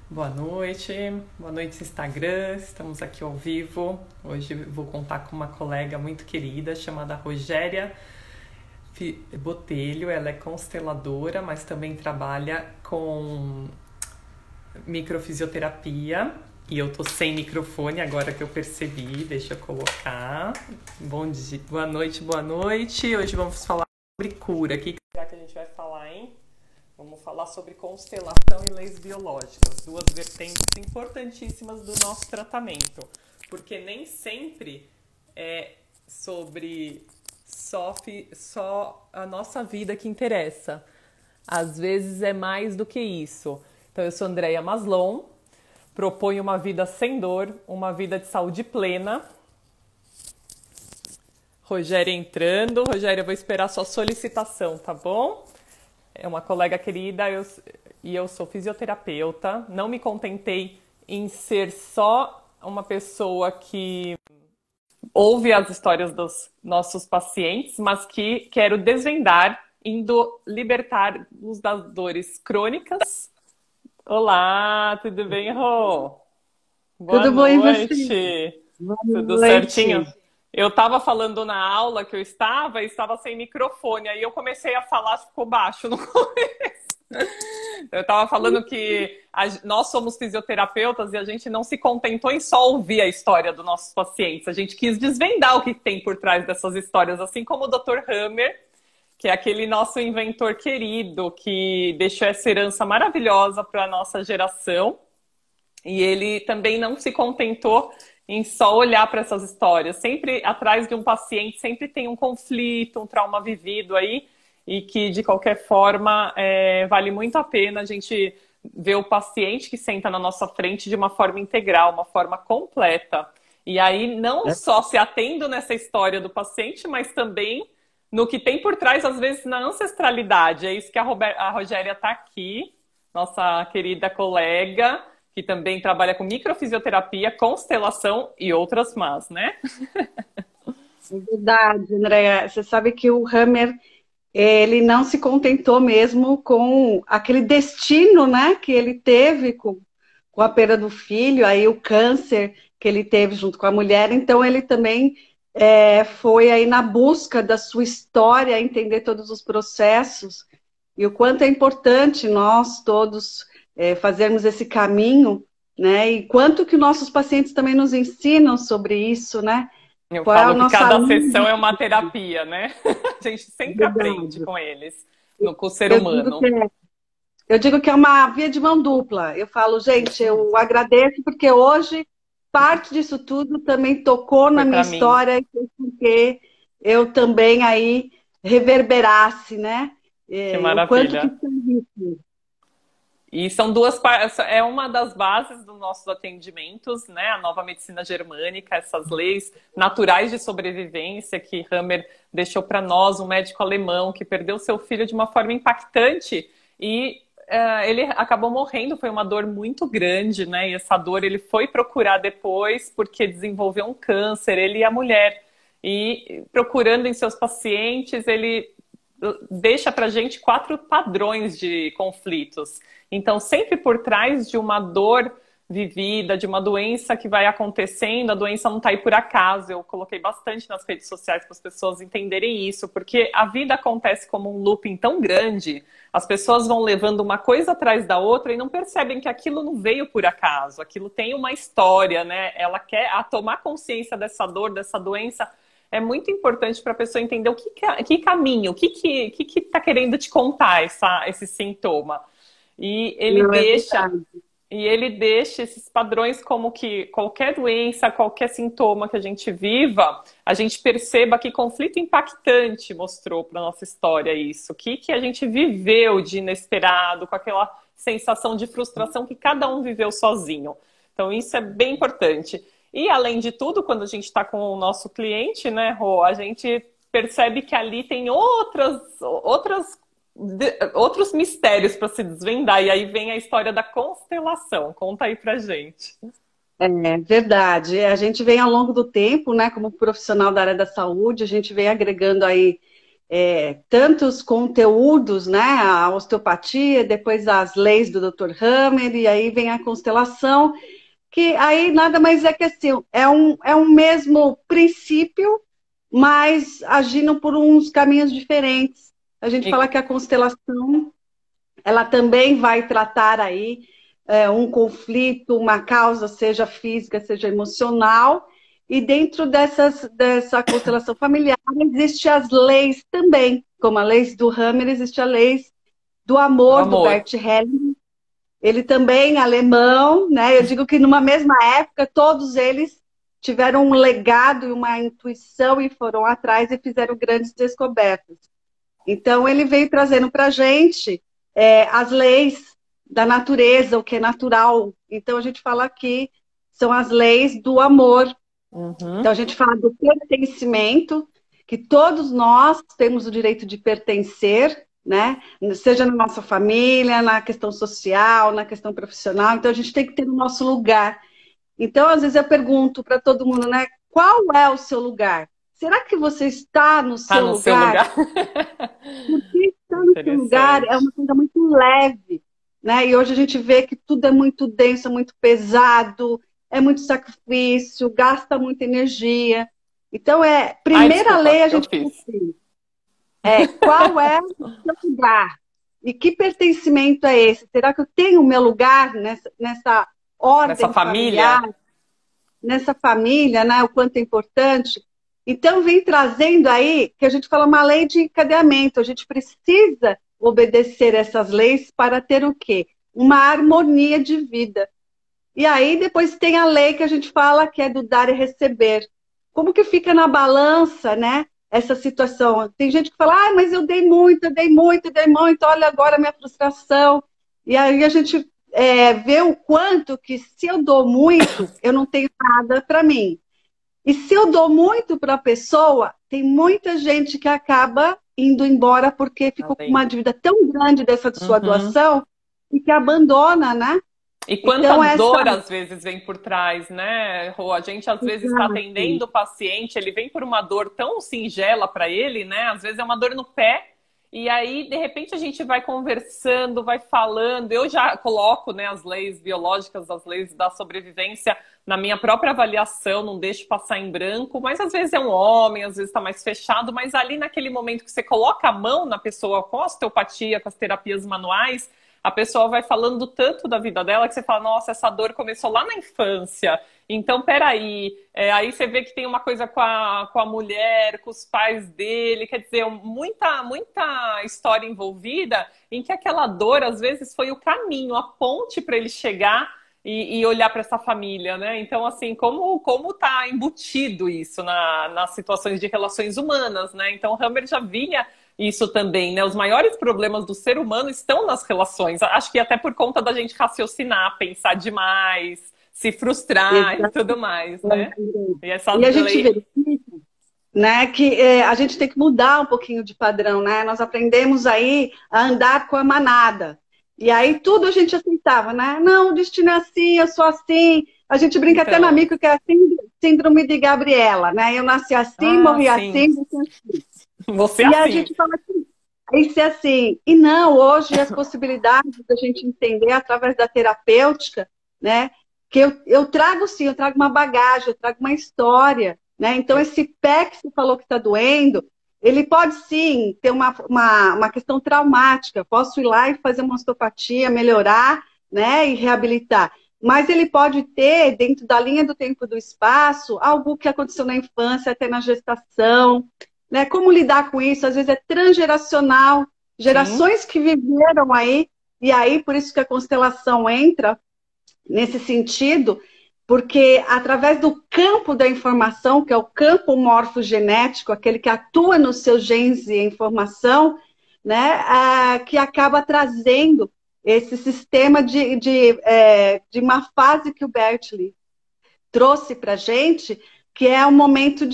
Boa noite Instagram, estamos aqui ao vivo. Hoje vou contar com uma colega muito querida chamada Rogéria Botelho. Ela é consteladora, mas também trabalha com microfisioterapia. E eu tô sem microfone agora que eu percebi, deixa eu colocar. Bom dia, boa noite, boa noite. Hoje vamos falar sobre cura. O que será que a gente vai falar, hein? Vamos falar sobre constelação e leis biológicas, duas vertentes importantíssimas do nosso tratamento, porque nem sempre é sobre só a nossa vida que interessa. Às vezes é mais do que isso. Então eu sou Andréia Maslon, proponho uma vida sem dor, uma vida de saúde plena. Rogéria entrando. Rogéria, eu vou esperar a sua solicitação, tá bom? É uma colega querida e eu sou fisioterapeuta. Não me contentei em ser só uma pessoa que ouve as histórias dos nossos pacientes, mas que quero desvendar, indo libertar-nos das dores crônicas. Olá, tudo bem, Rô? Boa Tudo bom e você? noite. Boa Tudo certinho? noite. Eu estava falando na aula que eu estava sem microfone, aí eu comecei a falar, ficou baixo no começo. Eu estava falando que nós somos fisioterapeutas e a gente não se contentou em só ouvir a história dos nossos pacientes. A gente quis desvendar o que tem por trás dessas histórias, assim como o Dr. Hammer, que é aquele nosso inventor querido que deixou essa herança maravilhosa para a nossa geração. E ele também não se contentou em só olhar para essas histórias. Sempre atrás de um paciente, sempre tem um conflito, um trauma vivido aí, e que de qualquer forma vale muito a pena a gente ver o paciente que senta na nossa frente de uma forma integral, uma forma completa. E aí não só se atendo nessa história do paciente, mas também no que tem por trás, às vezes, na ancestralidade. É isso que a Rogéria está aqui, nossa querida colega, que também trabalha com microfisioterapia, constelação e outras más, né? É verdade, Andréia. Você sabe que o Hammer, ele não se contentou mesmo com aquele destino, né, que ele teve com a perda do filho, aí o câncer que ele teve junto com a mulher. Então ele também foi aí na busca da sua história, entender todos os processos e o quanto é importante nós todos fazermos esse caminho, né? E quanto que nossos pacientes também nos ensinam sobre isso, né? Eu Qual é a falo que nossa cada linha sessão é uma de terapia, né? A gente sempre aprende cuidado? com eles, com o ser Eu digo humano. eu digo que é uma via de mão dupla. Eu falo, gente, Isso mesmo. eu agradeço porque hoje parte disso tudo também tocou na Foi minha para mim. história e fez com que eu também aí reverberasse, né? Que O quanto que maravilha. isso é rico. E são duas partes, é uma das bases dos nossos atendimentos, né? A nova medicina germânica, essas leis naturais de sobrevivência que Hammer deixou para nós, um médico alemão que perdeu seu filho de uma forma impactante e ele acabou morrendo, foi uma dor muito grande, né? E essa dor ele foi procurar depois porque desenvolveu um câncer, ele e a mulher. E procurando em seus pacientes, ele deixa para gente 4 padrões de conflitos. Então, sempre por trás de uma dor vivida, de uma doença que vai acontecendo, a doença não está aí por acaso. Eu coloquei bastante nas redes sociais para as pessoas entenderem isso, porque a vida acontece como um looping tão grande, as pessoas vão levando uma coisa atrás da outra e não percebem que aquilo não veio por acaso, aquilo tem uma história, né? Ela quer tomar consciência dessa dor, dessa doença. É muito importante para a pessoa entender que caminho, o que está querendo te contar esse sintoma. E ele Não é deixa, verdade. e ele deixa esses padrões como que qualquer doença, qualquer sintoma que a gente viva, a gente perceba que conflito impactante mostrou para nossa história isso. O que a gente viveu de inesperado, com aquela sensação de frustração que cada um viveu sozinho. Então, isso é bem importante. E, além de tudo, quando a gente está com o nosso cliente, né, Rô, a gente percebe que ali tem outros mistérios para se desvendar. E aí vem a história da constelação. Conta aí pra gente. É verdade. A gente vem ao longo do tempo, né, como profissional da área da saúde, a gente vem agregando aí tantos conteúdos, né? A osteopatia, depois as leis do Dr. Hammer, e aí vem a constelação, que aí nada mais é que assim, é um mesmo princípio, mas agindo por uns caminhos diferentes. A gente fala que a constelação, ela também vai tratar aí um conflito, uma causa, seja física, seja emocional, e dentro dessa constelação familiar existem as leis também, como a lei do Hammer, existe a lei do amor, do Bert Hellinger. Ele também, alemão, né? Eu digo que numa mesma época, todos eles tiveram um legado e uma intuição e foram atrás e fizeram grandes descobertas. Então, ele veio trazendo para a gente as leis da natureza, o que é natural. Então, a gente fala aqui, são as leis do amor. Uhum. Então, a gente fala do pertencimento, que todos nós temos o direito de pertencer, né? Seja na nossa família, na questão social, na questão profissional. Então, a gente tem que ter o nosso lugar. Então, às vezes eu pergunto para todo mundo, né? Qual é o seu lugar? Será que você está no seu lugar? Porque estar no seu lugar é uma coisa muito leve, né? E hoje a gente vê que tudo é muito denso, é muito pesado, é muito sacrifício, gasta muita energia. Então, primeira lei a gente precisa. Qual é o seu lugar? E que pertencimento é esse? Será que eu tenho o meu lugar nessa ordem familiar? Nessa família, né? O quanto é importante. Então, vem trazendo aí, que a gente fala uma lei de encadeamento. A gente precisa obedecer essas leis para ter o quê? Uma harmonia de vida. E aí, depois tem a lei que a gente fala que é do dar e receber. Como que fica na balança, né? Essa situação. Tem gente que fala, mas eu dei muito, olha agora a minha frustração. E aí a gente vê o quanto que se eu dou muito, eu não tenho nada para mim. E se eu dou muito para a pessoa, tem muita gente que acaba indo embora porque ficou com uma dívida tão grande dessa sua doação e que abandona, né? E quanta dor às vezes vem por trás, né, Rô? A gente às vezes está atendendo o paciente, ele vem por uma dor tão singela para ele, né? Às vezes é uma dor no pé, e aí de repente a gente vai conversando, vai falando. Eu já coloco, né, as leis biológicas, as leis da sobrevivência na minha própria avaliação, não deixo passar em branco, mas às vezes é um homem, às vezes está mais fechado, mas ali naquele momento que você coloca a mão na pessoa com a osteopatia, com as terapias manuais, a pessoa vai falando tanto da vida dela que você fala, nossa, essa dor começou lá na infância. Então, peraí. Aí você vê que tem uma coisa com a mulher, com os pais dele. Quer dizer, muita história envolvida em que aquela dor, às vezes, foi o caminho, a ponte para ele chegar e olhar para essa família, né? Então, assim, como tá embutido isso nas situações de relações humanas, né? Então, o Hammer já vinha isso também, né? Os maiores problemas do ser humano estão nas relações. Acho que até por conta da gente raciocinar, pensar demais, se frustrar e tudo mais, né? E a gente verifica, né, que a gente tem que mudar um pouquinho de padrão, né? Nós aprendemos aí a andar com a manada. E aí tudo a gente aceitava, né? Não, o destino é assim, eu sou assim. A gente brinca até na micro que é a síndrome de Gabriela, né? Eu nasci assim, morri assim, você assim. Você e assim. A gente fala assim, isso é assim. E não, hoje as possibilidades da gente entender através da terapêutica, né? Que eu trago sim, eu trago uma bagagem, eu trago uma história, né? Então esse pé que você falou que está doendo, ele pode sim ter uma questão traumática. Posso ir lá e fazer uma osteopatia, melhorar, né? E reabilitar. Mas ele pode ter, dentro da linha do tempo e do espaço, algo que aconteceu na infância, até na gestação, né? Como lidar com isso? Às vezes é transgeracional, gerações que viveram aí, e aí por isso que a constelação entra nesse sentido, porque através do campo da informação, que é o campo morfogenético, aquele que atua nos seus genes e informação, né, que acaba trazendo esse sistema de uma fase que o Bertolli trouxe para a gente, que é o momento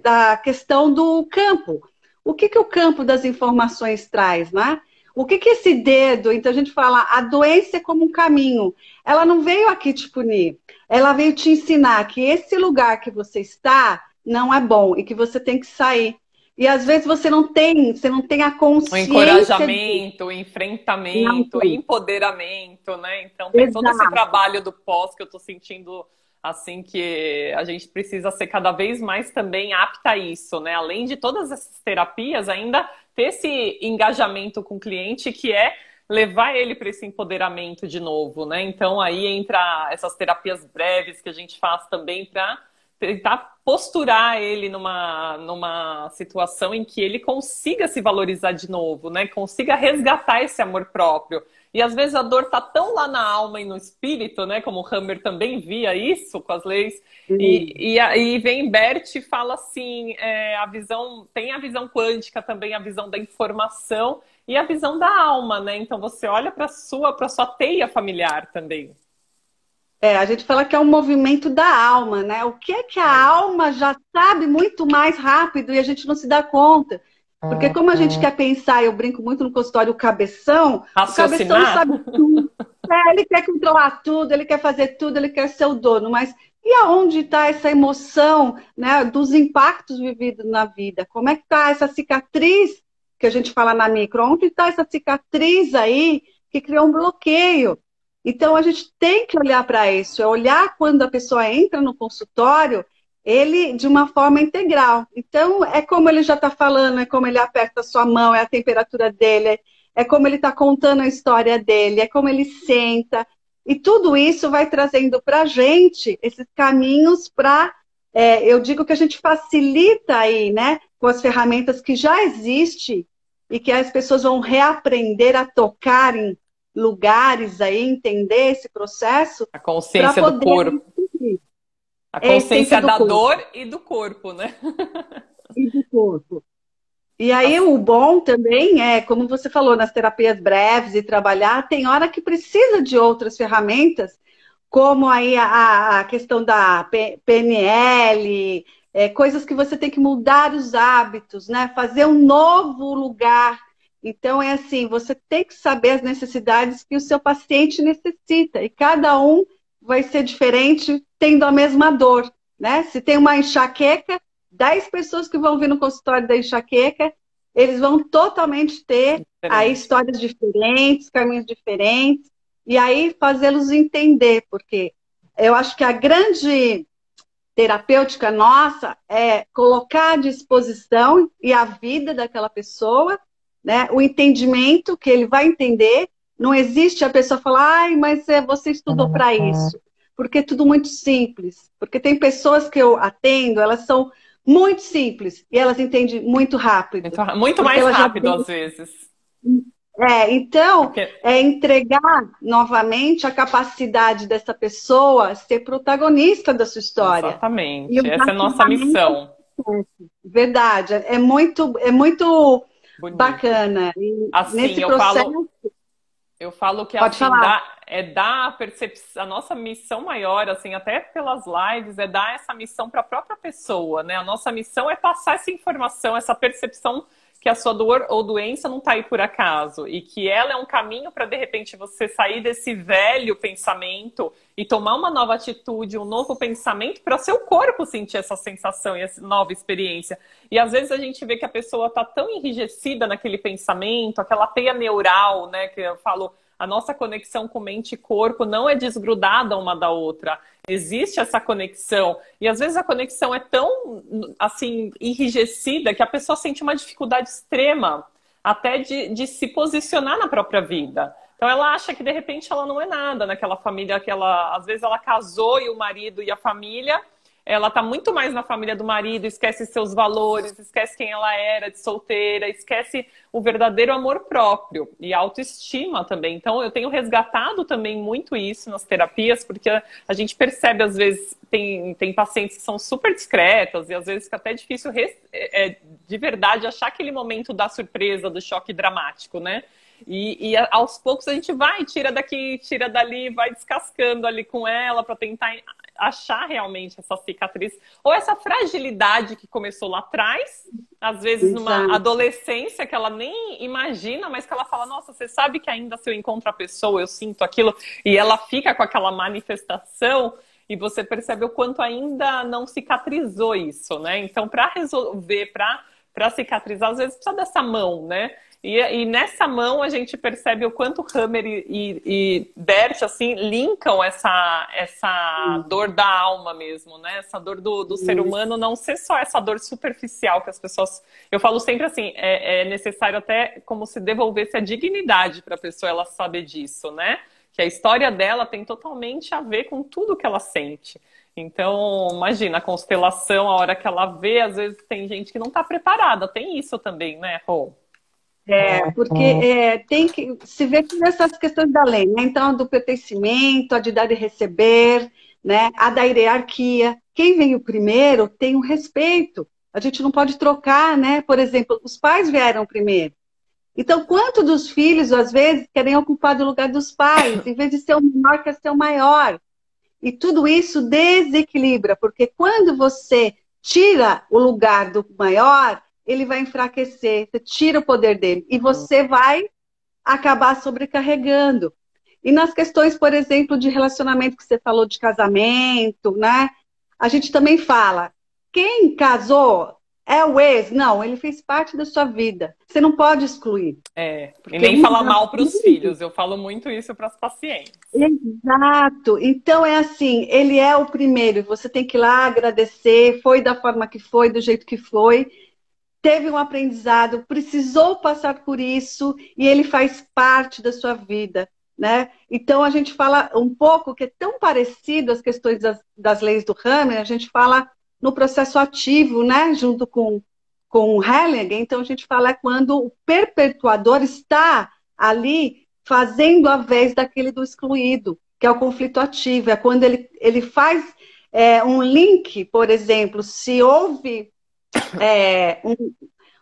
da questão do campo. O que o campo das informações traz, né? O que esse dedo... Então, a gente fala, a doença é como um caminho. Ela não veio aqui te punir. Ela veio te ensinar que esse lugar que você está não é bom e que você tem que sair. E às vezes você não tem a O consciência encorajamento, o não enfrentamento, o tem. empoderamento, né? Então tem todo esse Exato. trabalho do pós que eu tô sentindo assim que a gente precisa ser cada vez mais também apta a isso, né? Além de todas essas terapias, ainda ter esse engajamento com o cliente que é levar ele para esse empoderamento de novo, né? Então aí entra essas terapias breves que a gente faz também para tentar posturar ele numa situação em que ele consiga se valorizar de novo, né? Consiga resgatar esse amor próprio. E às vezes a dor tá tão lá na alma e no espírito, né? Como o Hammer também via isso com as leis. E aí vem Bert e fala assim, a visão, tem a visão quântica também, a visão da informação e a visão da alma, né? Então você olha para sua teia familiar também. A gente fala que é um movimento da alma, né? O que é que a alma já sabe muito mais rápido e a gente não se dá conta? Porque como a gente quer pensar, eu brinco muito no consultório, o cabeção Raciocinar? sabe tudo. Ele quer controlar tudo, ele quer fazer tudo, ele quer ser o dono. Mas e aonde está essa emoção, né, dos impactos vividos na vida? Como é que está essa cicatriz que a gente fala na micro? Onde está essa cicatriz aí que criou um bloqueio? Então, a gente tem que olhar para isso, é olhar quando a pessoa entra no consultório, ele de uma forma integral. Então, é como ele já está falando, é como ele aperta a sua mão, é a temperatura dele, é como ele está contando a história dele, é como ele senta. E tudo isso vai trazendo para a gente esses caminhos para, eu digo que a gente facilita aí, né, com as ferramentas que já existem e que as pessoas vão reaprender a tocar em lugares aí, entender esse processo A para consciência do poder corpo. A é a essência consciência do da corpo dor e do corpo, né? e do corpo. E aí o bom também é, como você falou, nas terapias breves e trabalhar, tem hora que precisa de outras ferramentas, como aí a questão da PNL, coisas que você tem que mudar os hábitos, né? Fazer um novo lugar. Então, é assim, você tem que saber as necessidades que o seu paciente necessita. E cada um vai ser diferente tendo a mesma dor, né? Se tem uma enxaqueca, 10 pessoas que vão vir no consultório da enxaqueca, eles vão totalmente ter aí Diferente. histórias diferentes, caminhos diferentes, e aí fazê-los entender, porque eu acho que a grande terapêutica nossa é colocar à disposição e a vida daquela pessoa, né, o entendimento que ele vai entender. Não existe a pessoa falar, ai, mas você estudou para isso. Porque é tudo muito simples. Porque tem pessoas que eu atendo, elas são muito simples e elas entendem muito rápido. Muito Porque mais elas já rápido, às vezes. então, Porque, é entregar novamente a capacidade dessa pessoa ser protagonista da sua história. E exatamente, usar essa é a nossa ferramentas. missão. Verdade, é muito Bonito. bacana. E Assim, nesse processo, eu falo que pode assim, falar. dar a percepção, a nossa missão maior, assim, até pelas lives, é dar essa missão para a própria pessoa, né? A nossa missão é passar essa informação, essa percepção que a sua dor ou doença não está aí por acaso e que ela é um caminho para de repente você sair desse velho pensamento e tomar uma nova atitude, um novo pensamento para o seu corpo sentir essa sensação e essa nova experiência. E às vezes a gente vê que a pessoa está tão enrijecida naquele pensamento, aquela teia neural, né, que eu falo, a nossa conexão com mente e corpo não é desgrudada uma da outra. Existe essa conexão. E às vezes a conexão é tão, assim, enrijecida que a pessoa sente uma dificuldade extrema até de se posicionar na própria vida. Então ela acha que de repente ela não é nada naquela família que ela, às vezes ela casou e o marido e a família, ela tá muito mais na família do marido, esquece seus valores, esquece quem ela era de solteira, esquece o verdadeiro amor próprio e autoestima também. Então eu tenho resgatado também muito isso nas terapias, porque a gente percebe às vezes, tem pacientes que são super discretas e às vezes fica até difícil de verdade achar aquele momento da surpresa, do choque dramático, né? E aos poucos a gente vai, tira daqui, tira dali, vai descascando ali com ela para tentar achar realmente essa cicatriz ou essa fragilidade que começou lá atrás, às vezes numa adolescência que ela nem imagina, mas que ela fala, nossa, você sabe que ainda se eu encontro a pessoa, eu sinto aquilo, e ela fica com aquela manifestação e você percebe o quanto ainda não cicatrizou isso, né? Então, para resolver, para para cicatrizar, às vezes precisa dessa mão, né? E nessa mão a gente percebe o quanto Hammer e Bert, assim, linkam essa dor da alma mesmo, né? Essa dor do ser humano não ser só essa dor superficial que as pessoas... Eu falo sempre assim, é necessário até como se devolvesse a dignidade para a pessoa ela saber disso, né? Que a história dela tem totalmente a ver com tudo que ela sente. Então, imagina, a constelação, a hora que ela vê, às vezes tem gente que não está preparada. Tem isso também, né, Rô? Porque tem que se ver com essas questões da lei, né? Então, do pertencimento, a de dar e receber, né? A da hierarquia. Quem veio primeiro tem um respeito. A gente não pode trocar, né? Por exemplo, os pais vieram primeiro. Então, quanto dos filhos, às vezes, querem ocupar o lugar dos pais, em vez de ser o menor, quer ser o maior. E tudo isso desequilibra, porque quando você tira o lugar do maior, ele vai enfraquecer, você tira o poder dele e você vai acabar sobrecarregando. E nas questões, por exemplo, de relacionamento que você falou de casamento, né? A gente também fala, quem casou é o ex? Não, ele fez parte da sua vida. Você não pode excluir. E nem falar mal para os filhos. Eu falo muito isso para as pacientes. Exato. Então é assim, ele é o primeiro. Você tem que ir lá agradecer. Foi da forma que foi, do jeito que foi. Teve um aprendizado, precisou passar por isso e ele faz parte da sua vida, né? Então a gente fala um pouco que é tão parecido as questões das leis do Hammer, a gente fala no processo ativo, né? Junto com o Hellinger, então a gente fala quando o perpetuador está ali fazendo a vez daquele do excluído, que é o conflito ativo, é quando ele faz um link, por exemplo, se houve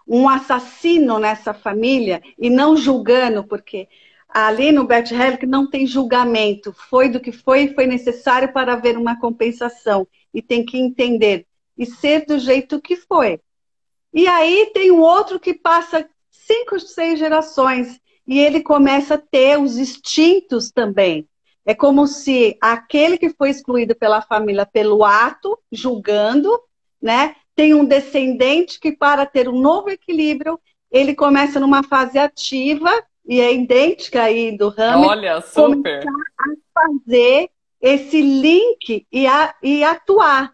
um assassino nessa família e não julgando, porque ali no Bert Hellinger não tem julgamento, foi do que foi necessário para haver uma compensação e tem que entender e ser do jeito que foi. E aí tem um outro que passa 5, 6 gerações e ele começa a ter os instintos também. É como se aquele que foi excluído pela família pelo ato, julgando, né? Tem um descendente que, para ter um novo equilíbrio, ele começa numa fase ativa, e é idêntica aí do Hammer. Olha, super! Começar a fazer esse link e atuar.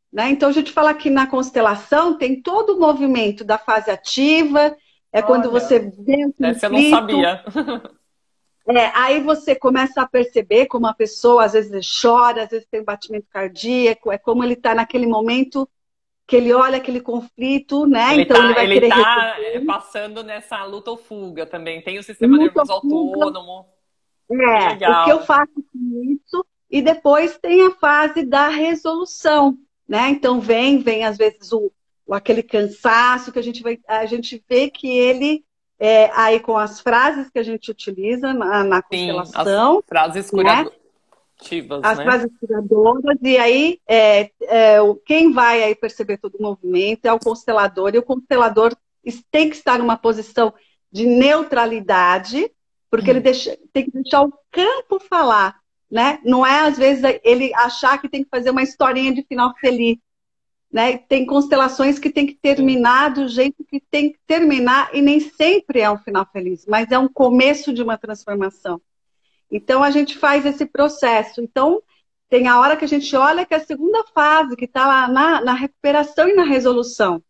Né? Então, a gente fala que na constelação tem todo o movimento da fase ativa, quando você vê o conflito. Essa eu não sabia. Aí você começa a perceber como a pessoa, às vezes, chora, às vezes tem um batimento cardíaco, é como ele está naquele momento que ele olha aquele conflito, né? Ele tá passando nessa luta ou fuga também. Tem o sistema nervoso autônomo. Legal. O que eu faço com isso? E depois tem a fase da resolução, né? Então vem às vezes aquele cansaço que a gente vê que ele aí com as frases que a gente utiliza na constelação. As frases curadoras. As frases curadoras, e aí quem vai aí perceber todo o movimento é o constelador, e o constelador tem que estar numa posição de neutralidade, porque ele tem que deixar o campo falar, né? Não é, às vezes, ele achar que tem que fazer uma historinha de final feliz, né? Tem constelações que tem que terminar do jeito que tem que terminar, e nem sempre é um final feliz, mas é um começo de uma transformação. Então, a gente faz esse processo. Então, tem a hora que a gente olha que é a segunda fase, que está lá na recuperação e na resolução.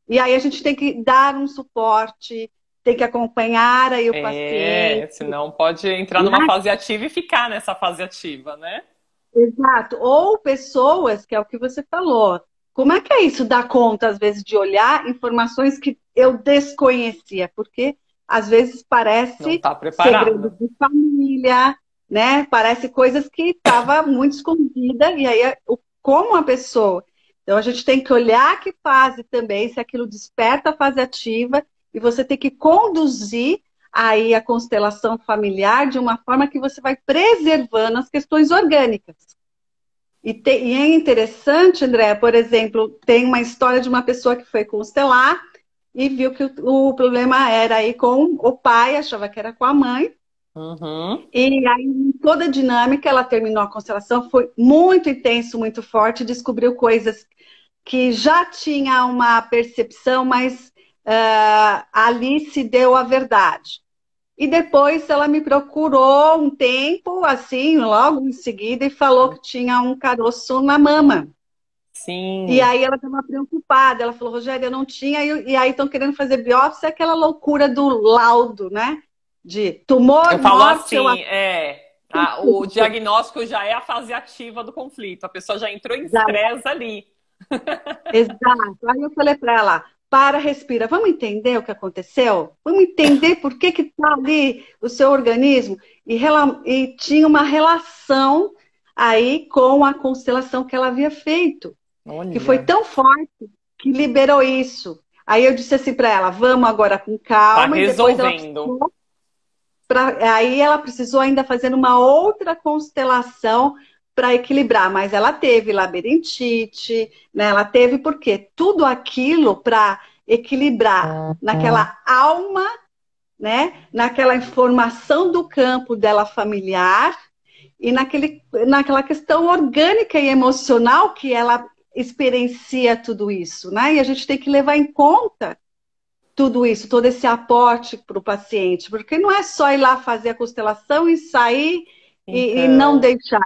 E aí a gente tem que dar um suporte, tem que acompanhar aí o paciente. Senão pode entrar numa fase ativa e ficar nessa fase ativa, né? Exato. Ou pessoas, que é o que você falou. Como é que é isso? Dar conta, às vezes, de olhar informações que eu desconhecia, porque às vezes parece segredo de família, né? Parece coisas que estavam muito escondidas, e aí como a pessoa. Então a gente tem que olhar que fase também, se aquilo desperta a fase ativa, e você tem que conduzir aí a constelação familiar de uma forma que você vai preservando as questões orgânicas. E é interessante, André, por exemplo, tem uma história de uma pessoa que foi constelar e viu que o problema era aí com o pai, achava que era com a mãe. E aí, toda a dinâmica, ela terminou a constelação, foi muito intenso, muito forte, descobriu coisas que já tinha uma percepção, mas ali se deu a verdade. E depois ela me procurou um tempo, assim, logo em seguida, e falou que tinha um caroço na mama. E Sim. aí ela estava preocupada, ela falou, Rogério, eu não tinha, e aí estão querendo fazer biópsia, aquela loucura do laudo, né? De tumor, Eu falo morte, eu assim, o diagnóstico já é a fase ativa do conflito. A pessoa já entrou em já. estresse ali. Exato. Aí eu falei para ela, para, respira, vamos entender o que aconteceu? Vamos entender por que que está ali o seu organismo? E tinha uma relação aí com a constelação que ela havia feito, que foi Olha, tão forte que liberou isso. Aí eu disse assim para ela, vamos agora com tá calma, e depois ela resolvendo. precisou, aí ela precisou ainda fazer uma outra constelação para equilibrar, mas ela teve labirintite, né? Ela teve porque tudo aquilo para equilibrar naquela alma, né? Naquela informação do campo dela familiar e naquela questão orgânica e emocional que ela experiencia tudo isso, né? E a gente tem que levar em conta tudo isso, todo esse aporte para o paciente, porque não é só ir lá fazer a constelação e sair e não Então, deixar,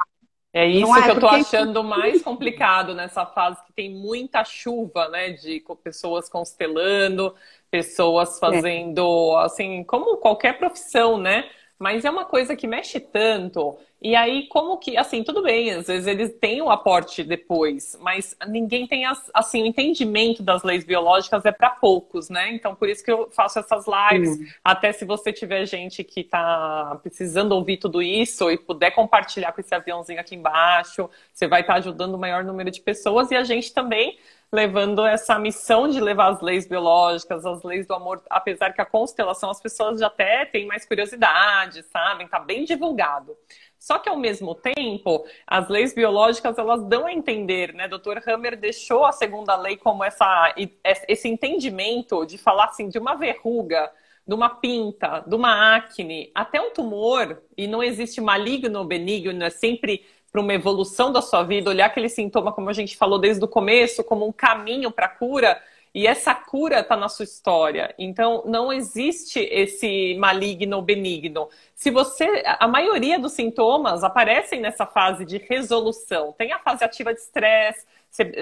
é não isso é? que eu tô Porque achando mais complicado nessa fase que tem muita chuva, né? De pessoas constelando, pessoas é, fazendo, assim, como qualquer profissão, né? Mas é uma coisa que mexe tanto. E aí, como que, assim, tudo bem, às vezes eles têm o aporte depois, mas ninguém tem, assim, o entendimento das leis biológicas é para poucos, né? Então, por isso que eu faço essas lives. Até se você tiver gente que está precisando ouvir tudo isso e puder compartilhar com esse aviãozinho aqui embaixo, você vai estar ajudando o maior número de pessoas e a gente também levando essa missão de levar as leis biológicas, as leis do amor, apesar que a constelação as pessoas já até têm mais curiosidade, sabem? Tá bem divulgado. Só que, ao mesmo tempo, as leis biológicas, elas dão a entender, né? Dr. Hammer deixou a segunda lei como esse entendimento de falar, assim, de uma verruga, de uma pinta, de uma acne, até um tumor, e não existe maligno ou benigno, é sempre para uma evolução da sua vida, olhar aquele sintoma, como a gente falou desde o começo, como um caminho para a cura, e essa cura está na sua história. Então, não existe esse maligno ou benigno. Se você, a maioria dos sintomas aparecem nessa fase de resolução. Tem a fase ativa de estresse,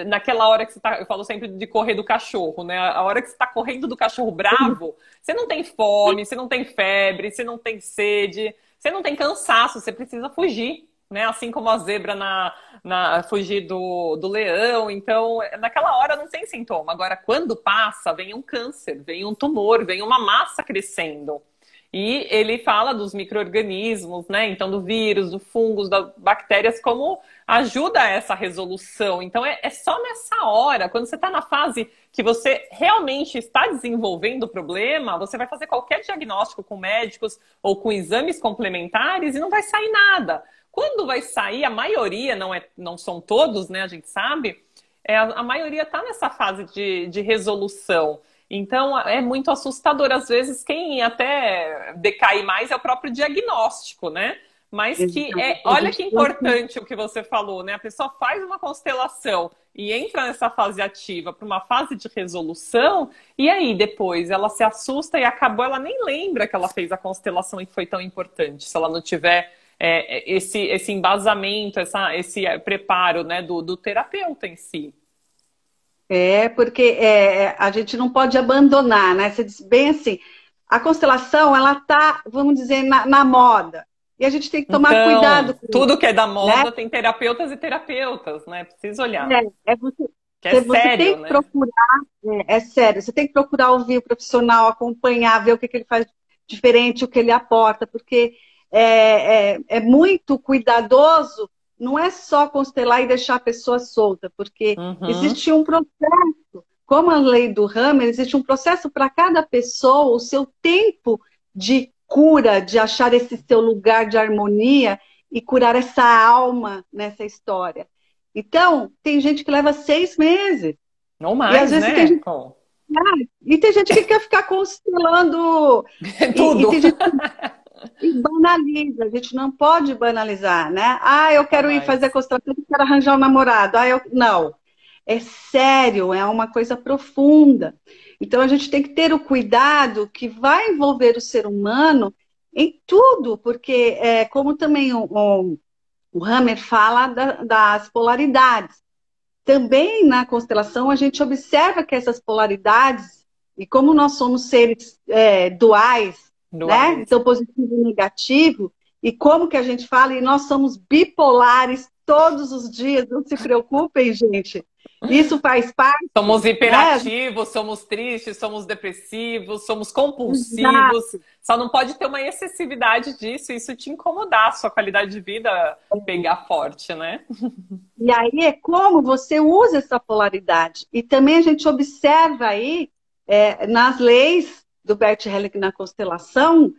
naquela hora que você está, eu falo sempre de correr do cachorro, né? A hora que você está correndo do cachorro bravo, você não tem fome, você não tem febre, você não tem sede, você não tem cansaço, você precisa fugir. Né? Assim como a zebra fugir do leão. Então, naquela hora não tem sintoma. Agora, quando passa, vem um câncer, vem um tumor, vem uma massa crescendo. E ele fala dos micro-organismos, né? Então, do vírus, do fungos, das bactérias, como ajuda essa resolução. Então, é só nessa hora, quando você está na fase que você realmente está desenvolvendo o problema, você vai fazer qualquer diagnóstico com médicos ou com exames complementares e não vai sair nada. Quando vai sair, a maioria, não são todos, né? A gente sabe, a maioria está nessa fase de resolução. Então, é muito assustador. Às vezes, quem até decai mais é o próprio diagnóstico, né? Mas que olha que importante o que você falou, né? A pessoa faz uma constelação e entra nessa fase ativa para uma fase de resolução, e aí depois ela se assusta e acabou, ela nem lembra que ela fez a constelação e que foi tão importante, se ela não tiver esse embasamento, esse preparo, né, do terapeuta em si. Porque a gente não pode abandonar, né? Você diz bem assim, a constelação, ela tá, vamos dizer, na moda. E a gente tem que tomar cuidado Então, com isso, tudo que é da né? moda tem terapeutas e terapeutas, né? Precisa olhar. Que é Você tem sério, que né? procurar, é sério, você tem que procurar ouvir o profissional, acompanhar, ver o que ele faz diferente, o que ele aporta, porque é muito cuidadoso, não é só constelar e deixar a pessoa solta, porque Uhum. existe um processo, como a lei do Hammer, existe um processo para cada pessoa, o seu tempo de cura, de achar esse seu lugar de harmonia e curar essa alma nessa história. Então, tem gente que leva 6 meses. Ou E às mais, vezes tem né? gente, Bom, e tem gente que quer ficar constelando. E tudo. tem gente que banaliza. A gente não pode banalizar, né? Ah, eu quero ir fazer Jamais. constelação, eu quero arranjar um namorado. Não. É sério, é uma coisa profunda. Então a gente tem que ter o cuidado que vai envolver o ser humano em tudo, porque como também o Hammer fala das polaridades. Também na constelação a gente observa que essas polaridades, e como nós somos seres duais, né? Então positivo e negativo, e como que a gente fala, e nós somos bipolares todos os dias, não se preocupem, gente. Isso faz parte. Somos hiperativos, né? Somos tristes, somos depressivos, somos compulsivos. Exato. Só não pode ter uma excessividade disso, isso te incomodar, sua qualidade de vida pegar forte, né? E aí é como você usa essa polaridade. E também a gente observa aí, nas leis do Bert Hellinger na constelação,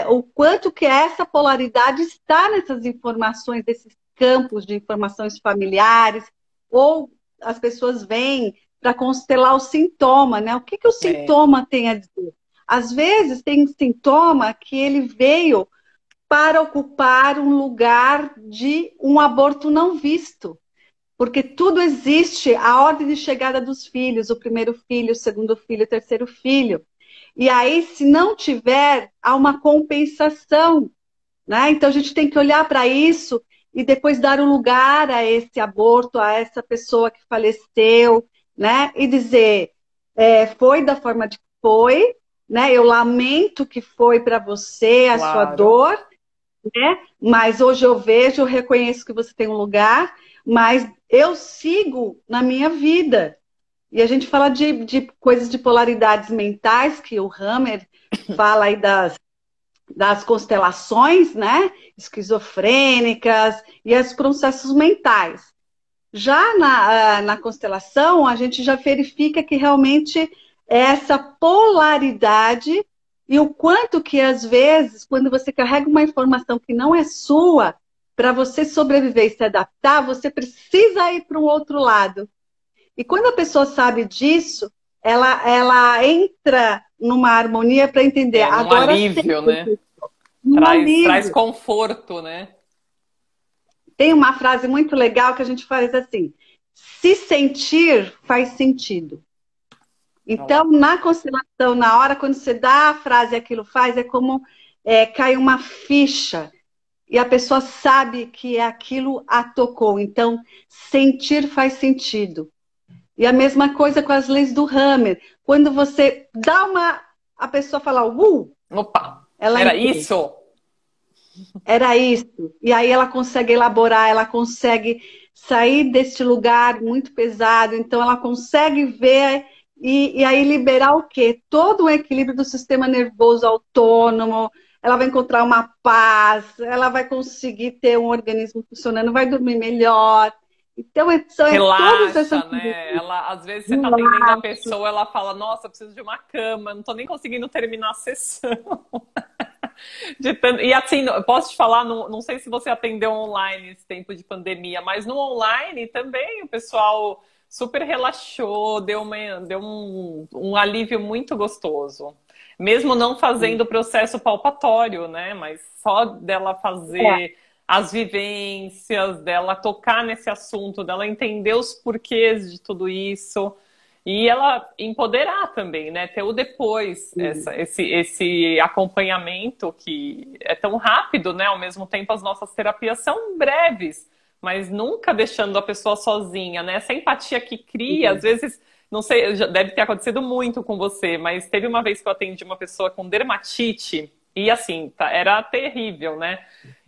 o quanto que essa polaridade está nessas informações, desses campos de informações familiares, ou as pessoas vêm para constelar o sintoma, né? O que o sintoma tem a dizer? Às vezes tem sintoma que ele veio para ocupar um lugar de um aborto não visto. Porque tudo existe, a ordem de chegada dos filhos, o primeiro filho, o segundo filho, o terceiro filho. E aí, se não tiver, há uma compensação, né? Então a gente tem que olhar para isso e depois dar um lugar a esse aborto, a essa pessoa que faleceu, né? E dizer, foi da forma que foi, né? Eu lamento que foi para você a sua dor, né? Mas hoje eu vejo, eu reconheço que você tem um lugar, mas eu sigo na minha vida. E a gente fala de coisas de polaridades mentais, que o Hammer fala aí das constelações, né? Esquizofrênicas e os processos mentais. Já na constelação, a gente já verifica que realmente essa polaridade e o quanto que, às vezes, quando você carrega uma informação que não é sua, para você sobreviver e se adaptar, você precisa ir para um outro lado. E quando a pessoa sabe disso, ela entra numa harmonia para entender. Agora, alívio, né? Traz conforto, né? Tem uma frase muito legal que a gente faz assim: se sentir faz sentido. Então, na constelação, na hora quando você dá a frase e aquilo faz, é como cai uma ficha. E a pessoa sabe que aquilo a tocou. Então, sentir faz sentido. E a mesma coisa com as leis do Hammer. Quando você dá a pessoa fala, opa, era isso? Era isso. E aí ela consegue elaborar, ela consegue sair deste lugar muito pesado. Então ela consegue ver e aí liberar o quê? Todo o equilíbrio do sistema nervoso autônomo. Ela vai encontrar uma paz, ela vai conseguir ter um organismo funcionando, vai dormir melhor. Então, relaxa, né? Ela, às vezes você tá atendendo a pessoa, ela fala, nossa, eu preciso de uma cama, não tô nem conseguindo terminar a sessão. E assim, eu posso te falar, não sei se você atendeu online nesse tempo de pandemia, mas no online também o pessoal super relaxou, deu um alívio muito gostoso. Mesmo não fazendo o processo palpatório, né? Mas só dela fazer as vivências, dela tocar nesse assunto, dela entender os porquês de tudo isso. E ela empoderar também, né? Ter o depois, esse acompanhamento que é tão rápido, né? Ao mesmo tempo, as nossas terapias são breves, mas nunca deixando a pessoa sozinha, né? Essa empatia que cria, às vezes, não sei, já deve ter acontecido muito com você, mas teve uma vez que eu atendi uma pessoa com dermatite, e assim, era terrível, né?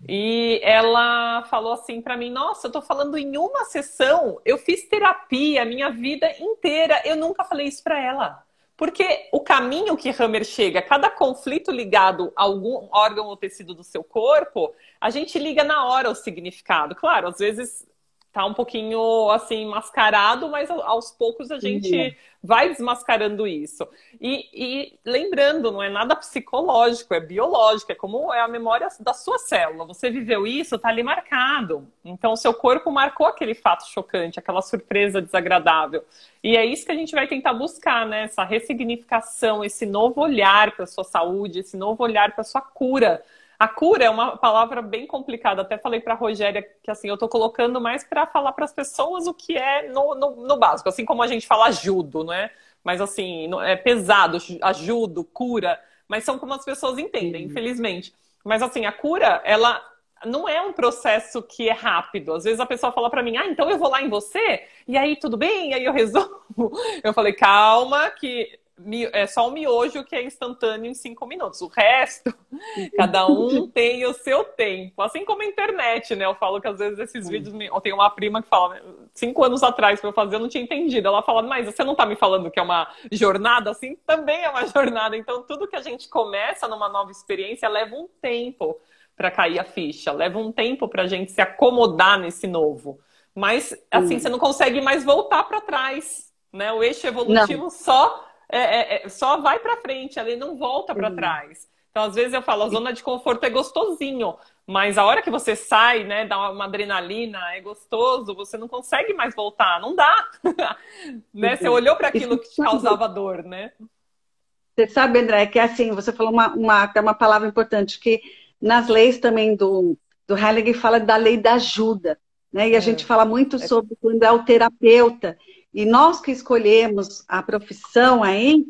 E ela falou assim pra mim, nossa, eu tô falando em uma sessão, eu fiz terapia a minha vida inteira, eu nunca falei isso pra ela. Porque o caminho que Hammer chega, cada conflito ligado a algum órgão ou tecido do seu corpo, a gente liga na hora o significado. Claro, às vezes tá um pouquinho assim mascarado, mas aos poucos a gente vai desmascarando isso. E lembrando, não é nada psicológico, é biológico, é como é a memória da sua célula. Você viveu isso, tá ali marcado. Então o seu corpo marcou aquele fato chocante, aquela surpresa desagradável. E é isso que a gente vai tentar buscar, né? Essa ressignificação, esse novo olhar para a sua saúde, esse novo olhar para a sua cura. A cura é uma palavra bem complicada. Até falei para a Rogéria que assim, eu tô colocando mais para falar para as pessoas o que é no básico. Assim como a gente fala judo, né? mas assim, é pesado, ajuda, cura, mas são como as pessoas entendem, infelizmente. Mas assim, a cura, ela não é um processo que é rápido. Às vezes a pessoa fala pra mim, então eu vou lá em você, e aí tudo bem, e aí eu resolvo. Eu falei, calma, que é só o miojo que é instantâneo em 5 minutos. O resto, cada um tem o seu tempo. Assim como a internet, né? Eu falo que às vezes esses vídeos... Eu tenho uma prima que fala, 5 anos atrás pra eu fazer, eu não tinha entendido. Ela fala, mas você não tá me falando que é uma jornada? Assim, também é uma jornada. Então, tudo que a gente começa numa nova experiência leva um tempo para cair a ficha. Leva um tempo pra gente se acomodar nesse novo. Mas, assim, você não consegue mais voltar para trás, né? O eixo evolutivo só vai para frente, ele não volta para trás. Então, às vezes eu falo, a zona de conforto é gostosinho, mas a hora que você sai, né, dá uma adrenalina, é gostoso, você não consegue mais voltar, não dá. Né? Você olhou para aquilo que te causava dor, né? Você sabe, André, que assim, você falou uma palavra importante, que nas leis também do Heilig fala da lei da ajuda, né? E a gente fala muito sobre quando é o terapeuta. E nós que escolhemos a profissão aí,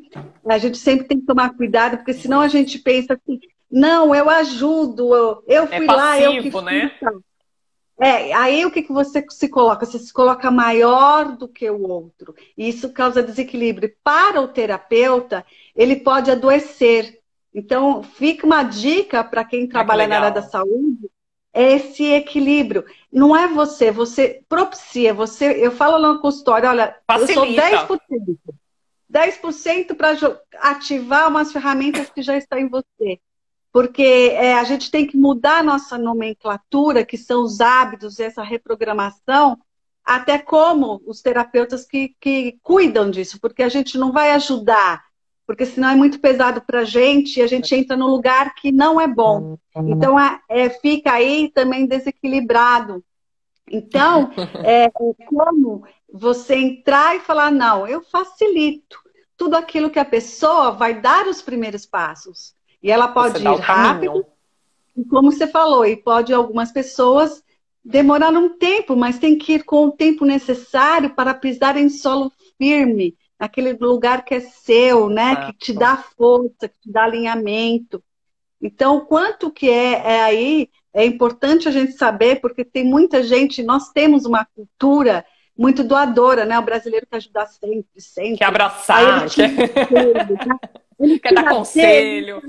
a gente sempre tem que tomar cuidado, porque senão a gente pensa assim, não, eu ajudo, eu fui lá, eu que fiz. Né? Aí o que você se coloca? Você se coloca maior do que o outro. E isso causa desequilíbrio. Para o terapeuta, ele pode adoecer. Então, fica uma dica para quem trabalha na área da saúde, esse equilíbrio. Não é você propicia, eu falo lá no consultório, olha, facilita. Eu sou 10%. 10% para ativar umas ferramentas que já estão em você. Porque a gente tem que mudar a nossa nomenclatura, que são os hábitos, essa reprogramação, até como os terapeutas que cuidam disso, porque a gente não vai ajudar, porque senão é muito pesado para a gente e a gente entra num lugar que não é bom. Então, fica aí também desequilibrado. Então, como você entrar e falar, não, eu facilito tudo aquilo que a pessoa vai dar os primeiros passos. E ela pode ir rápido, e como você falou, e pode algumas pessoas demorar um tempo, mas tem que ir com o tempo necessário para pisar em solo firme, naquele lugar que é seu, né? Que te dá força, que te dá alinhamento. Então, o quanto que aí, é importante a gente saber, porque tem muita gente, nós temos uma cultura muito doadora, né? O brasileiro quer ajudar sempre, sempre. Quer abraçar, quer dar conselho.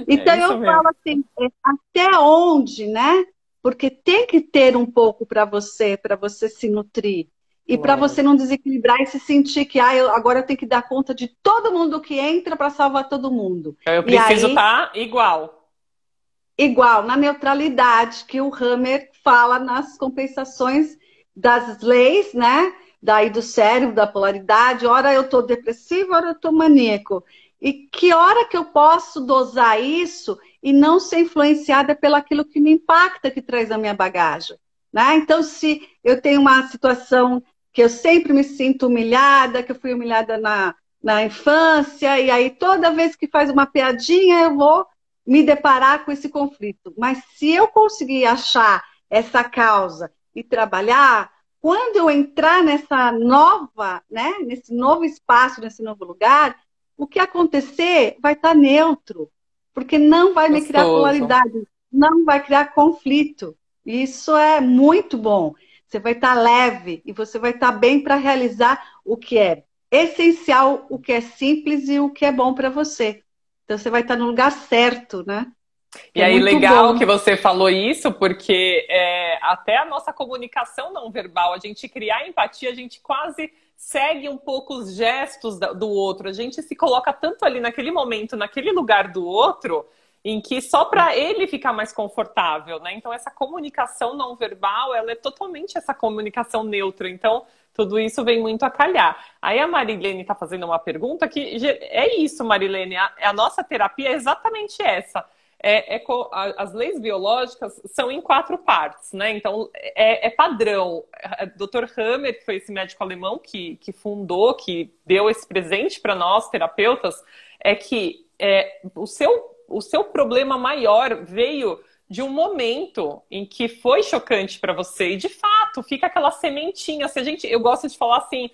Então, eu falo assim, até onde, né? Porque tem que ter um pouco para você se nutrir. E para você não desequilibrar e se sentir que agora eu tenho que dar conta de todo mundo que entra para salvar todo mundo. Eu preciso estar igual. Igual, na neutralidade, que o Hammer fala nas compensações das leis, né? Daí do cérebro, da polaridade. Ora eu estou depressivo, ora eu estou maníaco. E que hora que eu posso dosar isso e não ser influenciada pelaquilo que me impacta, que traz a minha bagagem? Né? Então, se eu tenho uma situação que eu sempre me sinto humilhada, que eu fui humilhada na infância, e aí toda vez que faz uma piadinha eu vou me deparar com esse conflito. Mas se eu conseguir achar essa causa e trabalhar, quando eu entrar nessa nova, né, nesse novo espaço, nesse novo lugar, o que acontecer vai estar neutro, porque não vai me criar polaridade, não vai criar conflito. E isso é muito bom. Você vai estar leve e você vai estar bem para realizar o que é essencial, o que é simples e o que é bom para você. Então você vai estar no lugar certo, né? E aí, legal que você falou isso, porque até a nossa comunicação não verbal, a gente criar empatia, a gente quase segue um pouco os gestos do outro. A gente se coloca tanto ali naquele momento, naquele lugar do outro, em que só para ele ficar mais confortável, né? Então, essa comunicação não verbal, ela é totalmente essa comunicação neutra. Então, tudo isso vem muito a calhar. Aí a Marilene está fazendo uma pergunta que é isso, Marilene. A nossa terapia é exatamente essa. As leis biológicas são em 4 partes, né? Então, é padrão. Dr. Hammer, que foi esse médico alemão que fundou, que deu esse presente para nós, terapeutas, é que o seu problema maior veio de um momento em que foi chocante para você. E, de fato, fica aquela sementinha. Eu gosto de falar assim,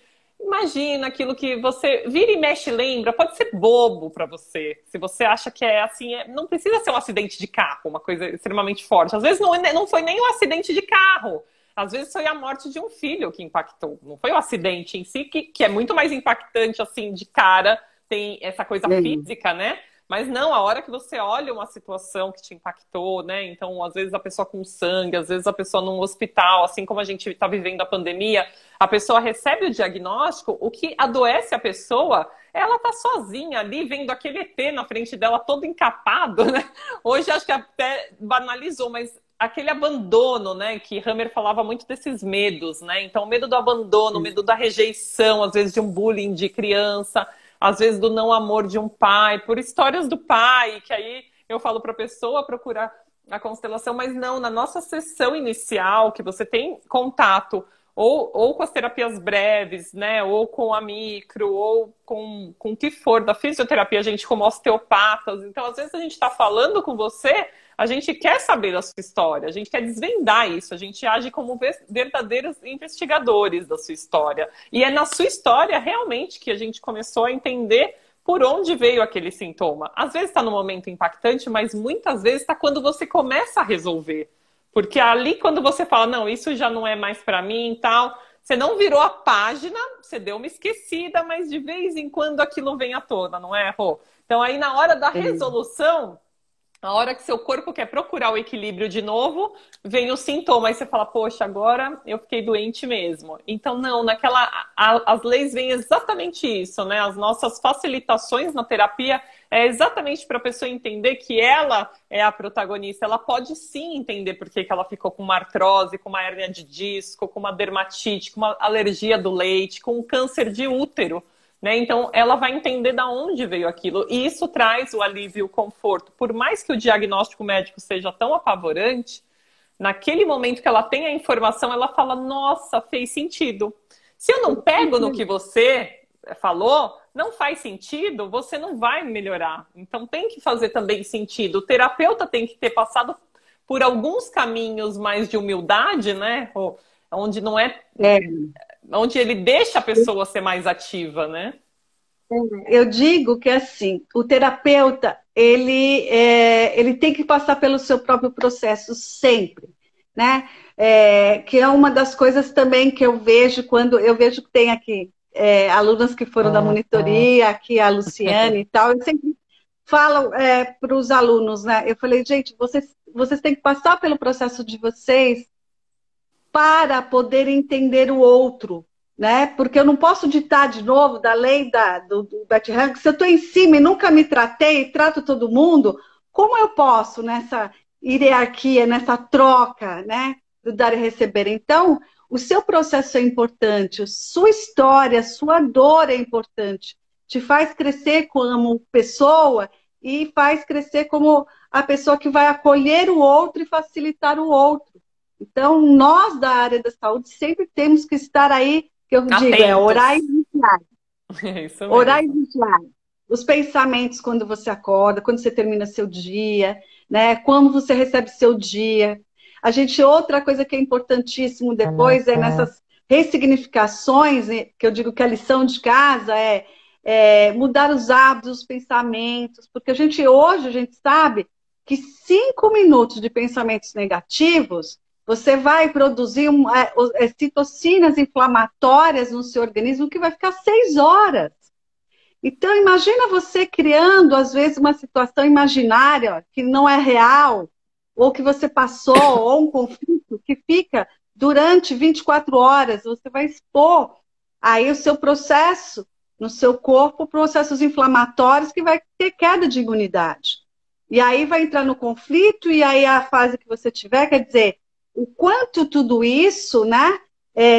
imagina aquilo que você vira e mexe e lembra, pode ser bobo para você. Se você acha que é assim, não precisa ser um acidente de carro, uma coisa extremamente forte. Às vezes não foi nem um acidente de carro. Às vezes foi a morte de um filho que impactou. Não foi o acidente em si, que é muito mais impactante, assim, de cara, tem essa coisa física, né? Mas não, a hora que você olha uma situação que te impactou, né? Então, às vezes a pessoa com sangue, às vezes a pessoa num hospital, assim como a gente está vivendo a pandemia, a pessoa recebe o diagnóstico, o que adoece a pessoa, ela tá sozinha ali, vendo aquele ET na frente dela todo encapado, né? Hoje acho que até banalizou, mas aquele abandono, né? Que Hammer falava muito desses medos, né? Então, o medo do abandono, o medo da rejeição, às vezes de um bullying de criança, às vezes do não amor de um pai, por histórias do pai, que aí eu falo para a pessoa procurar a constelação, mas não, na nossa sessão inicial, que você tem contato ou com as terapias breves, né, ou com a micro, ou com o que for da fisioterapia, a gente como osteopatas, então às vezes a gente está falando com você, a gente quer saber da sua história, a gente quer desvendar isso, a gente age como verdadeiros investigadores da sua história. E é na sua história, realmente, que a gente começou a entender por onde veio aquele sintoma. Às vezes está no momento impactante, mas muitas vezes está quando você começa a resolver. Porque ali, quando você fala, não, isso já não é mais para mim e tal, você não virou a página, você deu uma esquecida, mas de vez em quando aquilo vem à tona, não é, Rô? Então aí, na hora da resolução, a hora que seu corpo quer procurar o equilíbrio de novo, vem o sintoma. Aí você fala, poxa, agora eu fiquei doente mesmo. Então, não, as leis vêm exatamente isso, né? As nossas facilitações na terapia é exatamente para a pessoa entender que ela é a protagonista. Ela pode sim entender por que ela ficou com uma artrose, com uma hérnia de disco, com uma dermatite, com uma alergia do leite, com um câncer de útero. Né? Então, ela vai entender de onde veio aquilo. E isso traz o alívio e o conforto. Por mais que o diagnóstico médico seja tão apavorante, naquele momento que ela tem a informação, ela fala, nossa, fez sentido. Se eu não pego no que você falou, não faz sentido, você não vai melhorar. Então, tem que fazer também sentido. O terapeuta tem que ter passado por alguns caminhos mais de humildade, né? Onde não é... onde ele deixa a pessoa ser mais ativa, né? Eu digo que assim, o terapeuta, ele tem que passar pelo seu próprio processo sempre, né? Que é uma das coisas também que eu vejo quando eu vejo que tem aqui alunas que foram da monitoria, aqui a Luciane e tal, eu sempre falo para os alunos, né? Eu falei, gente, vocês têm que passar pelo processo de vocês para poder entender o outro, né? Porque eu não posso ditar de novo da lei do Bert Hellinger, se eu estou em cima e nunca me tratei e trato todo mundo, como eu posso nessa hierarquia, nessa troca, né? Do dar e receber. Então, o seu processo é importante, a sua história, a sua dor é importante, te faz crescer como pessoa e faz crescer como a pessoa que vai acolher o outro e facilitar o outro. Então, nós da área da saúde sempre temos que estar aí, que eu digo, orar e vigiar. Isso mesmo. Orar e vigiar. Os pensamentos quando você acorda, quando você termina seu dia, né? Quando você recebe seu dia. Outra coisa que é importantíssimo depois é nessas ressignificações, que eu digo que a lição de casa é mudar os hábitos, os pensamentos, porque hoje a gente sabe que 5 minutos de pensamentos negativos você vai produzir citocinas inflamatórias no seu organismo que vai ficar 6 horas. Então, imagina você criando, às vezes, uma situação imaginária que não é real, ou que você passou, ou um conflito que fica durante 24 horas. Você vai expor aí o seu processo, no seu corpo, processos inflamatórios que vai ter queda de imunidade. E aí vai entrar no conflito, e aí a fase que você tiver, quer dizer, o quanto tudo isso, né,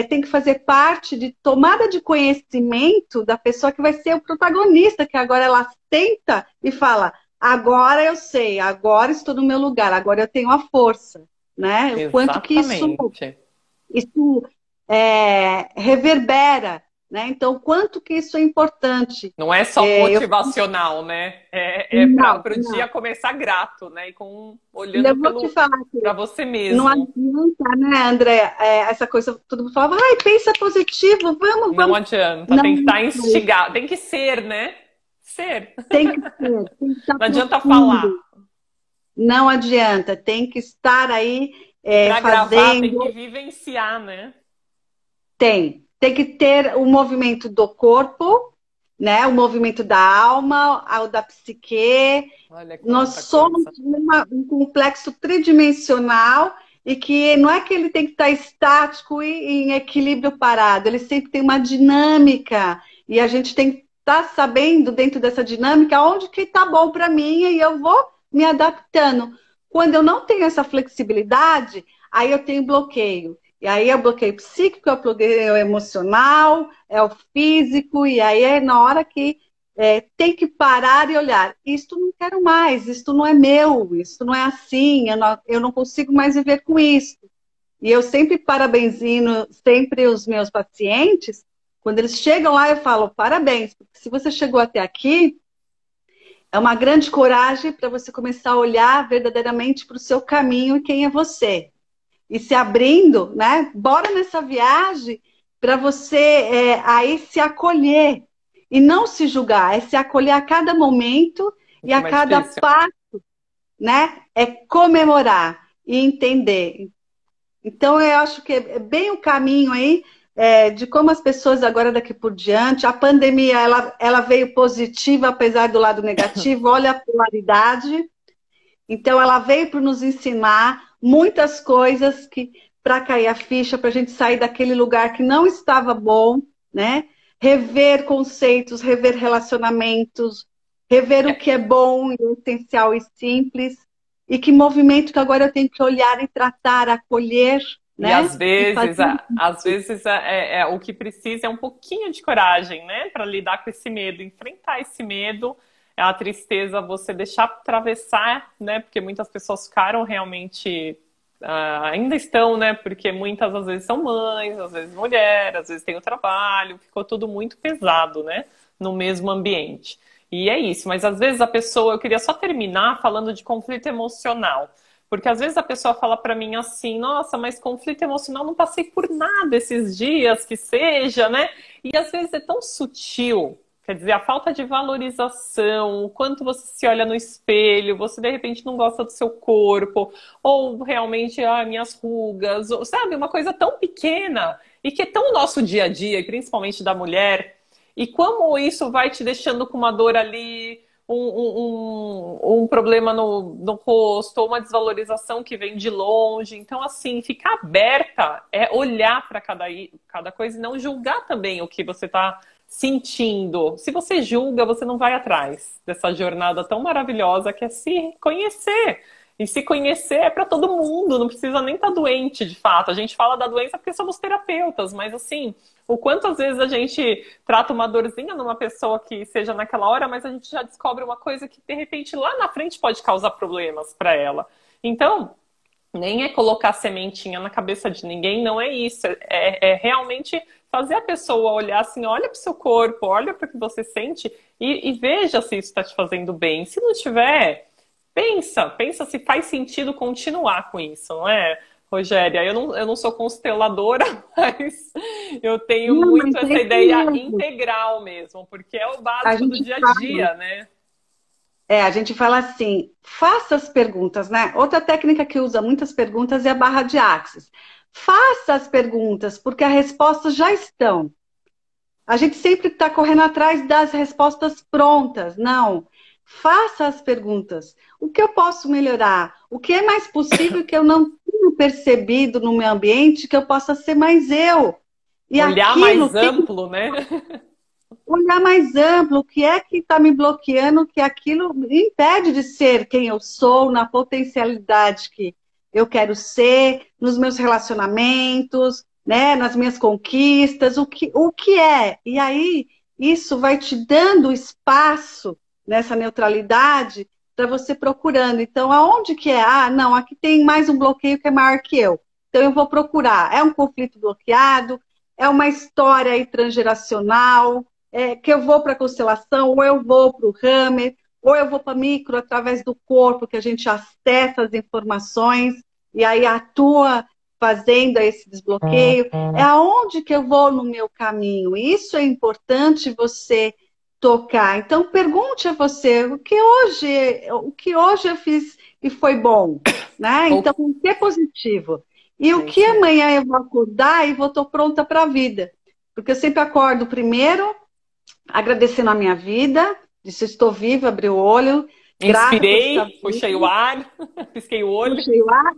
tem que fazer parte de tomada de conhecimento da pessoa que vai ser o protagonista, que agora ela tenta e fala, agora eu sei, agora estou no meu lugar, agora eu tenho a força, né? O quanto que isso reverbera né? Então, quanto que isso é importante. Não é só motivacional, né? É para o dia começar grato, né? E olhando para você mesmo. Não adianta, né, André? Essa coisa, todo mundo falava, ai, pensa positivo, vamos. Não adianta, tem que estar instigado, tem que ser, né? Ser. Tem que ser. Tem que estar não adianta falar. Não adianta, tem que estar aí para fazendo... gravar, tem que vivenciar, né? Tem que ter o movimento do corpo, né? O movimento da alma, o da psique. Nós somos um complexo tridimensional e que não é que ele tem que estar estático e em equilíbrio parado, ele sempre tem uma dinâmica e a gente tem que estar sabendo dentro dessa dinâmica onde que está bom para mim e eu vou me adaptando. Quando eu não tenho essa flexibilidade, aí eu tenho bloqueio. E aí é o bloqueio psíquico, é o bloqueio emocional, é o físico, e aí é na hora que tem que parar e olhar. Isto não quero mais, isto não é meu, isto não é assim, eu não consigo mais viver com isso. E eu sempre parabenzino sempre os meus pacientes, quando eles chegam lá eu falo, parabéns, porque se você chegou até aqui, é uma grande coragem para você começar a olhar verdadeiramente para o seu caminho e quem é você. E se abrindo, né? Bora nessa viagem para você aí se acolher e não se julgar, é se acolher a cada momento e a cada passo, né? É comemorar e entender. Então, eu acho que é bem o caminho aí de como as pessoas agora daqui por diante, a pandemia ela veio positiva apesar do lado negativo, olha a polaridade. Então, ela veio para nos ensinar muitas coisas para cair a ficha, para a gente sair daquele lugar que não estava bom, né? Rever conceitos, rever relacionamentos, rever o que é bom, essencial e simples, e que movimento que agora eu tenho que olhar e tratar, acolher, né? E às vezes o que precisa é um pouquinho de coragem, né? Para lidar com esse medo, enfrentar esse medo. A tristeza você deixar atravessar, né? Porque muitas pessoas ficaram realmente... ainda estão, né? Porque muitas às vezes são mães, às vezes mulheres, às vezes tem o trabalho. Ficou tudo muito pesado, né? No mesmo ambiente. E é isso. Mas às vezes a pessoa... Eu queria só terminar falando de conflito emocional. Porque às vezes a pessoa fala para mim assim, nossa, mas conflito emocional não passei por nada esses dias, que seja, né? E às vezes é tão sutil. Quer dizer, a falta de valorização, o quanto você se olha no espelho, você de repente não gosta do seu corpo, ou realmente, minhas rugas, ou, sabe? Uma coisa tão pequena e que é tão nosso dia a dia, e principalmente da mulher, e como isso vai te deixando com uma dor ali, um problema no rosto, ou uma desvalorização que vem de longe. Então, assim, ficar aberta é olhar para cada coisa e não julgar também o que você está sentindo. Se você julga, você não vai atrás dessa jornada tão maravilhosa que é se conhecer. E se conhecer é para todo mundo, não precisa nem estar doente, de fato. A gente fala da doença porque somos terapeutas, mas assim, o quanto às vezes a gente trata uma dorzinha numa pessoa que seja naquela hora, mas a gente já descobre uma coisa que de repente lá na frente pode causar problemas para ela. Então, nem é colocar sementinha na cabeça de ninguém, não é isso. É realmente fazer a pessoa olhar assim, olha para o seu corpo, olha para o que você sente e veja se isso está te fazendo bem. Se não tiver, pensa se faz sentido continuar com isso, não é, Rogéria? Eu não sou consteladora, mas eu tenho muito essa ideia integral mesmo, porque é o básico do dia a dia, né? A gente fala assim, faça as perguntas, né? Outra técnica que usa muitas perguntas é a barra de Axis. Faça as perguntas, porque as respostas já estão. A gente sempre está correndo atrás das respostas prontas. Não. Faça as perguntas. O que eu posso melhorar? O que é mais possível que eu não tenho percebido no meu ambiente que eu possa ser mais eu? E olhar mais amplo, né? Olhar mais amplo, o que é que está me bloqueando, que aquilo me impede de ser quem eu sou, na potencialidade que eu quero ser, nos meus relacionamentos, né, nas minhas conquistas, o que é. E aí, isso vai te dando espaço nessa neutralidade para você procurando. Então, aonde que é? Não, aqui tem mais um bloqueio que é maior que eu. Então, eu vou procurar. É um conflito bloqueado? é uma história aí transgeracional, que eu vou para a constelação, ou eu vou para o Hammer, ou eu vou para micro através do corpo, que a gente acessa as informações e aí atua fazendo esse desbloqueio. É aonde que eu vou no meu caminho. Isso é importante você tocar. Então pergunte a você o que hoje eu fiz e foi bom, né? Então o que é positivo e o que amanhã eu vou acordar e estou pronta para a vida, porque eu sempre acordo primeiro agradecendo a minha vida, disse estou viva, abri o olho, inspirei, puxei o ar, pisquei o olho, puxei o ar,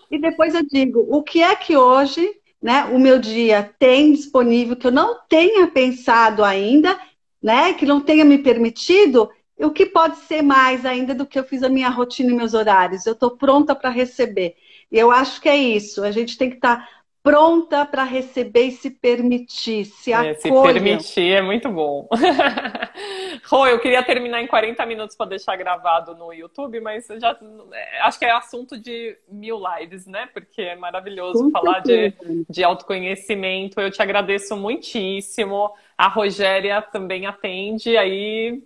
e depois eu digo o que é que hoje, né, o meu dia tem disponível que eu não tenha pensado ainda, né, que não tenha me permitido, o que pode ser mais ainda do que eu fiz a minha rotina e meus horários. Eu estou pronta para receber. E eu acho que é isso. A gente tem que estar pronta para receber e se permitir, se acolha. Se permitir é muito bom. Rô, eu queria terminar em 40 minutos para deixar gravado no YouTube, mas eu já acho que é assunto de 1000 lives, né? Porque é maravilhoso falar de autoconhecimento. Eu te agradeço muitíssimo. A Rogéria também atende, aí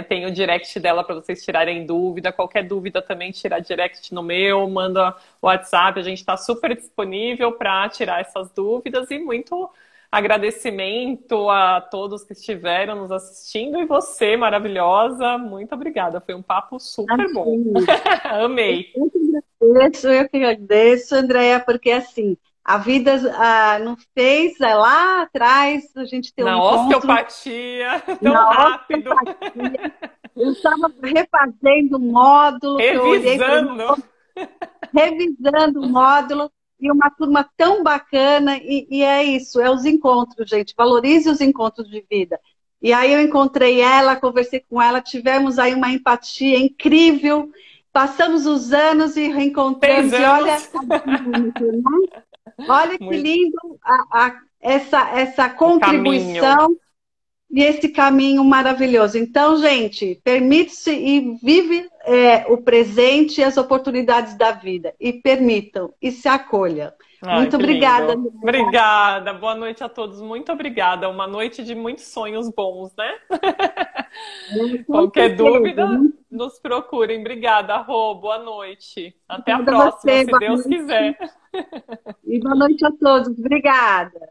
tem o direct dela para vocês tirarem dúvida. Qualquer dúvida também, tirar direct no meu, manda o WhatsApp. A gente está super disponível para tirar essas dúvidas e muito agradecimento a todos que estiveram nos assistindo e você, maravilhosa. Muito obrigada. Foi um papo super bom. Amei. Eu que agradeço, Andréia, porque assim, a vida não fez, lá atrás a gente tem um encontro... Osteopatia, tão rápido. Osteopatia. Eu estava refazendo o módulo, revisando o módulo, e uma turma tão bacana, e é isso, é os encontros, gente, valorize os encontros de vida. E aí eu encontrei ela, conversei com ela, tivemos aí uma empatia incrível, passamos os anos e reencontramos, e olha que lindo essa contribuição e esse caminho maravilhoso. Então, gente, permite-se e vive o presente e as oportunidades da vida. E permitam, e se acolham. Muito obrigada. Obrigada. Boa noite a todos. Muito obrigada. Uma noite de muitos sonhos bons, né? Qualquer dúvida, nos procurem. Obrigada, Rô. Boa noite. Até a próxima, se Deus quiser. E boa noite a todos. Obrigada.